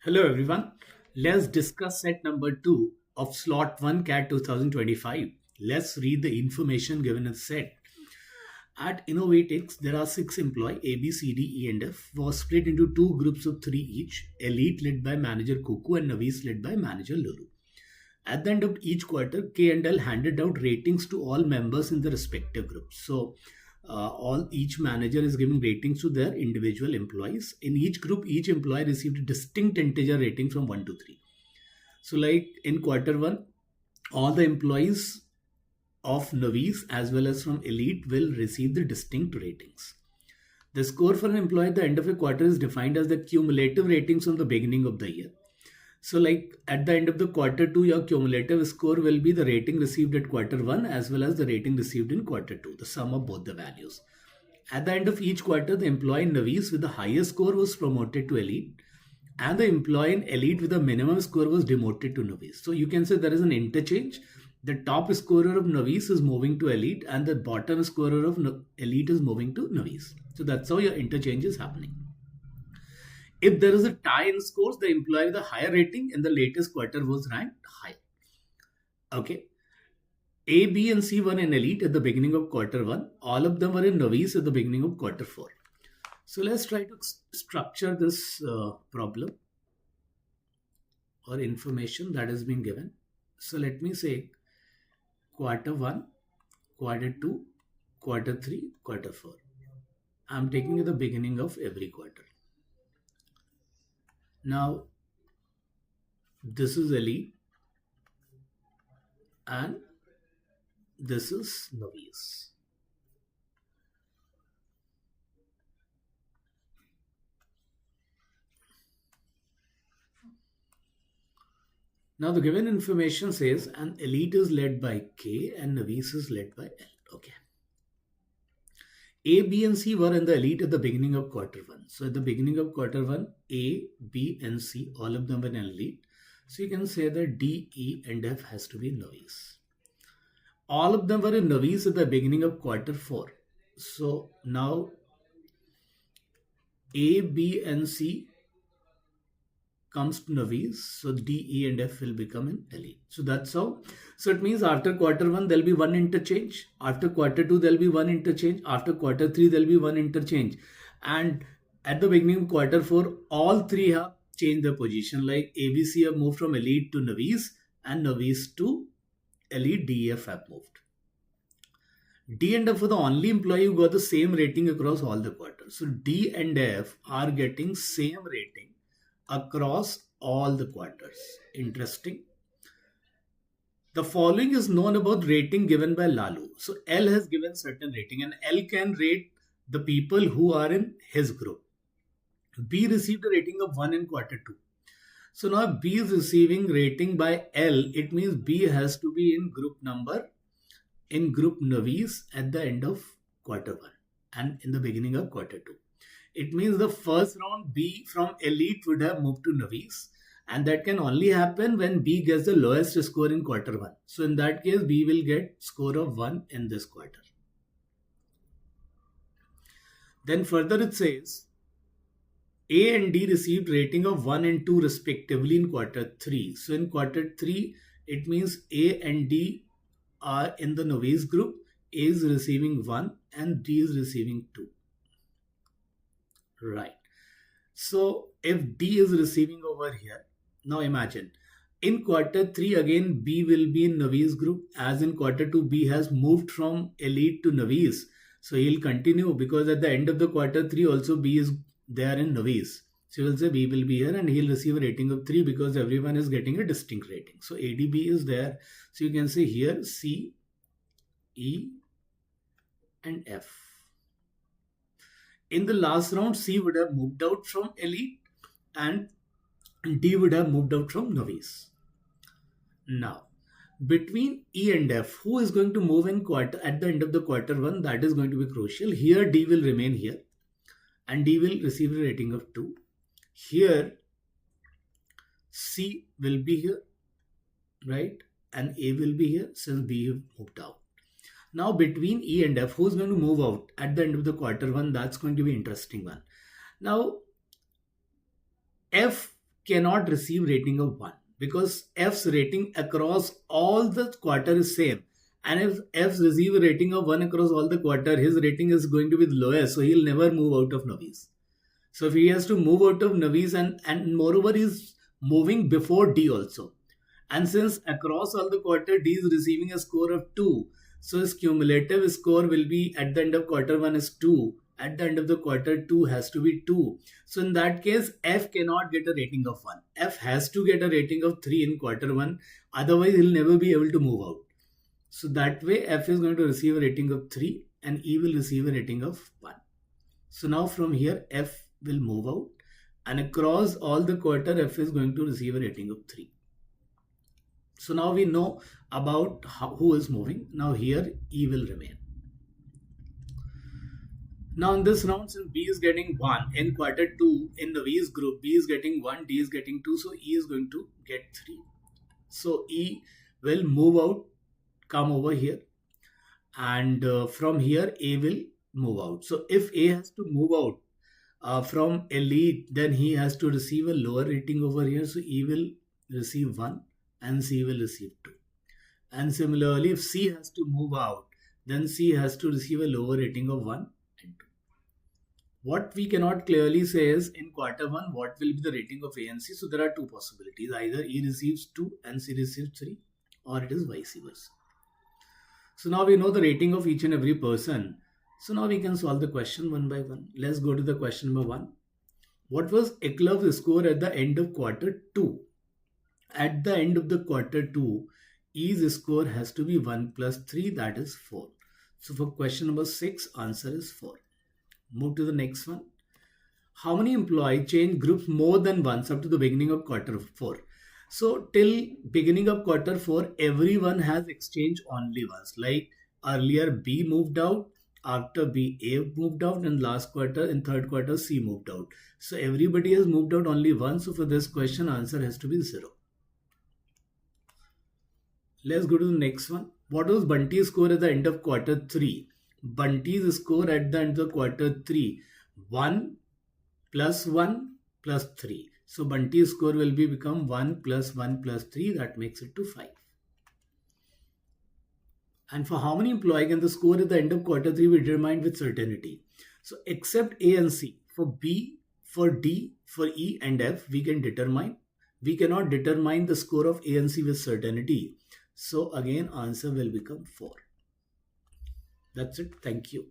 Hello everyone. Let's discuss set number 2 of slot 1 CAT 2025. Let's read the information given in set. At Innovatics, there are 6 employees A, B, C, D, E, and F was split into 2 groups of 3 each. Elite led by manager Kuku and Navis led by manager Lulu. At the end of each quarter, K and L handed out ratings to all members in the respective groups. So, all each manager is giving ratings to their individual employees. In each group, each employee received a distinct integer rating from 1 to 3. So, like in quarter one, all the employees of Navis as well as from Elite will receive the distinct ratings. The score for an employee at the end of a quarter is defined as the cumulative ratings from the beginning of the year. So, like at the end of the quarter two, your cumulative score will be the rating received at quarter one as well as the rating received in quarter two, the sum of both the values. At the end of each quarter, the employee in Navis with the highest score was promoted to Elite, and the employee in Elite with the minimum score was demoted to Navis. So, you can say there is an interchange. The top scorer of Navis is moving to Elite, and the bottom scorer of Elite is moving to Navis. So, that's how your interchange is happening. If there is a tie in scores, the employee with the higher rating in the latest quarter was ranked higher. Okay. A, B, and C were in Elite at the beginning of quarter one. All of them were in Navis at the beginning of quarter four. So let's try to structure this problem or information that has been given. So let me say quarter one, quarter two, quarter three, quarter four. I'm taking at the beginning of every quarter. Now, this is Elite and this is Navis. Now, the given information says an Elite is led by K and Navis is led by L. Okay. A, B, and C were in the Elite at the beginning of quarter one. So at the beginning of quarter one, A, B, and C, all of them were in Elite. So you can say that D, E, and F has to be Navis. All of them were in Navis at the beginning of quarter four. So now A, B, and C comes to Navis. So D, E, and F will become in Elite. So that's how. So it means after quarter one, there'll be one interchange. After quarter two, there'll be one interchange. After quarter three, there'll be one interchange. And at the beginning of quarter four, all three have changed their position. Like ABC have moved from Elite to Navis and Navis to Elite. DEF have moved. D and F are the only employee who got the same rating across all the quarters. So D and F are getting same rating across all the quarters. Interesting. The following is known about rating given by Lalu. So L has given certain rating and L can rate the people who are in his group. B received a rating of 1 in quarter 2. So now B is receiving rating by L. It means B has to be in group number, in group Navis at the end of quarter 1 and in the beginning of quarter 2. It means the first round B from Elite would have moved to Navis, and that can only happen when B gets the lowest score in quarter 1. So in that case, B will get score of 1 in this quarter. Then further it says A and D received rating of 1 and 2 respectively in quarter 3. So in quarter 3, it means A and D are in the Navis group. A is receiving 1 and D is receiving 2. Right. So if D is receiving over here, now imagine in quarter 3 again B will be in Navis group, as in quarter 2 B has moved from Elite to Navis. So he'll continue because at the end of the quarter 3 also B is there in Navis. So we'll say B will be here and he'll receive a rating of 3 because everyone is getting a distinct rating. So ADB is there. So you can say here C, E and F. In the last round, C would have moved out from Elite and D would have moved out from Navis. Now, between E and F, who is going to move in quarter at the end of the quarter 1? That is going to be crucial. Here, D will remain here and D will receive a rating of 2. Here, C will be here, right? And A will be here since B have moved out. Now between E and F, who's going to move out at the end of the quarter 1? That's going to be an interesting one. Now, F cannot receive rating of 1 because F's rating across all the quarter is same. And if F's receive a rating of 1 across all the quarter, his rating is going to be the lowest, so he'll never move out of novice. So if he has to move out of novice, and moreover he's moving before D also. And since across all the quarter D is receiving a score of 2, so his cumulative score will be at the end of quarter 1 is 2. At the end of the quarter 2 has to be 2. So in that case, F cannot get a rating of 1. F has to get a rating of 3 in quarter 1. Otherwise, he'll never be able to move out. So that way, F is going to receive a rating of 3 and E will receive a rating of 1. So now from here, F will move out, and across all the quarter, F is going to receive a rating of 3. So now we know about who is moving. Now here E will remain. Now in this round, since B is getting 1 in quarter 2 in the V's group, B is getting 1, D is getting 2, so E is going to get 3. So E will move out, come over here, and from here A will move out. So if A has to move out from elite, then he has to receive a lower rating over here. So E will receive 1 and C will receive 2. And similarly, if C has to move out, then C has to receive a lower rating of 1 and 2. What we cannot clearly say is in quarter 1, what will be the rating of A and C. So there are two possibilities. Either E receives 2 and C receives 3, or it is vice versa. So now we know the rating of each and every person. So now we can solve the question one by one. Let's go to the question number 1. What was Eklav's score at the end of quarter 2? At the end of the quarter 2, E's score has to be 1 plus 3, that is 4. So for question number 6, answer is 4. Move to the next one. How many employees change groups more than once up to the beginning of quarter 4? So till beginning of quarter 4, everyone has exchanged only once. Like earlier B moved out, after B A moved out, and last quarter in third quarter C moved out. So everybody has moved out only once. So for this question, answer has to be 0. Let's go to the next one. What was Bunty's score at the end of quarter 3? Bunty's score at the end of quarter 3, 1 plus 1 plus 3. So Bunty's score will become 1 plus 1 plus 3. That makes it to 5. And for how many employees can the score at the end of quarter 3 be determined with certainty? So except A and C, for B, for D, for E and F, we can determine. We cannot determine the score of A and C with certainty. So again, answer will become 4. That's it. Thank you.